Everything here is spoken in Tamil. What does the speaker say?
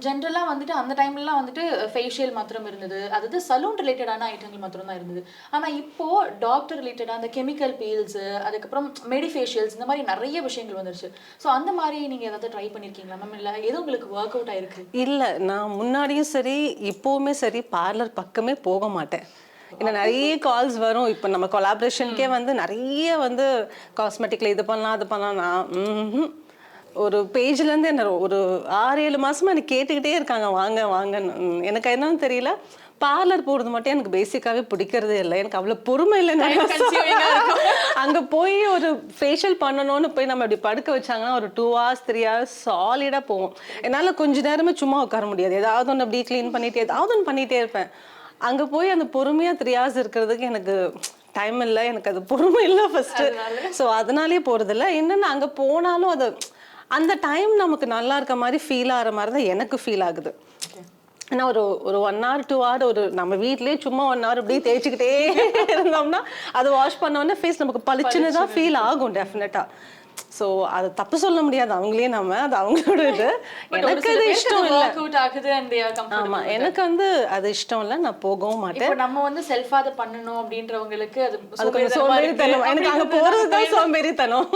ஜென்ரலா வந்துட்டு அந்த டைம்லலாம் வந்துட்டு ஃபேஷியல் மாத்திரம் இருந்தது. அதாவது சலூன் ரிலேட்டடான ஐட்டங்கள் மாத்திரம் தான் இருந்தது. ஆனா இப்போ டாக்டர் ரிலேட்டடா அந்த கெமிக்கல் பீல்ஸ், அதுக்கப்புறம் ஃபேஷியல்ஸ் இந்த மாரி நெறைய விஷயங்கள் வந்துருச்சு. சோ அந்த மாரி நீங்க ஏதாவது ட்ரை பண்ணியிருக்கீங்களா மேம்? இல்ல எது உங்களுக்கு வொர்க் அவுட் ஆயிருக்கு? இல்ல நான் முன்னாடியும் சரி, இப்பவுமே சரி பார்லர் பக்கமே போக மாட்டேன். ஏன்னா நெறைய கால்ஸ் வரும். இப்ப நம்ம கொலாபரேஷனுக்கே வந்து நெறைய வந்து காஸ்மெட்டிக்ல இது பண்ணலாம், அது பண்ணலாம். நான் ஒரு பேஜ்லேருந்து என்ன ஒரு 6-7 மாசமா எனக்கு கேட்டுக்கிட்டே இருக்காங்க, வாங்க வாங்கன்னு. எனக்கு என்னன்னு தெரியல. பார்லர் போறது மட்டும் எனக்கு பேசிக்காவே பிடிக்கிறதே இல்லை. எனக்கு அவ்வளவு பொறுமை இல்லைன்னு அங்க போய் ஒரு ஃபேஷியல் பண்ணணும்னு போய் நம்ம அப்படி படுக்க வச்சாங்கன்னா ஒரு 2 ஹவர்ஸ் 3 ஹவர்ஸ் சாலிடா போகும். என்னால கொஞ்ச நேரமே சும்மா உட்கார முடியாது. ஏதாவது ஒன்று அப்படியே க்ளீன் பண்ணிட்டே ஏதாவது ஒன்று பண்ணிட்டே இருப்பேன். அங்க போய் அந்த பொறுமையா 3 ஹவர்ஸ் இருக்கிறதுக்கு எனக்கு டைம் இல்லை. எனக்கு அது பொறுமை இல்லை ஃபர்ஸ்ட். ஸோ அதனாலேயே போறது இல்லை. என்னன்னா அங்க போனாலும் அது அந்த டைம் நமக்கு நல்லா இருக்க மாதிரி ஃபீல் ஆகிற மாதிரி தான் எனக்கு ஃபீல் ஆகுது. ஏன்னா ஒரு 1 hour 2 hour ஒரு நம்ம வீட்லயே சும்மா 1 hour அப்படியே தேய்ச்சிக்கிட்டே இருந்தோம்னா அது வாஷ் பண்ணோடனே ஃபேஸ் நமக்கு பளிச்சுன்னு தான் ஃபீல் ஆகும் டெஃபினட்டா. ஸோ அது தப்பு சொல்ல முடியாது, அவங்களே நம்ம அது அவங்களோட இது. எனக்கு அது இஷ்டம் இல்லை. ஆமா, எனக்கு வந்து அது இஷ்டம் இல்லை, நான் போகவும் மாட்டேன். இப்போ நம்ம வந்து செல்ஃபா அதை பண்ணணும் அப்படின்றவங்களுக்கு அது அது கொஞ்சம் சோம்பேறித்தனம். எனக்கு அங்க போறது தான் சோம்பேறித்தனம்.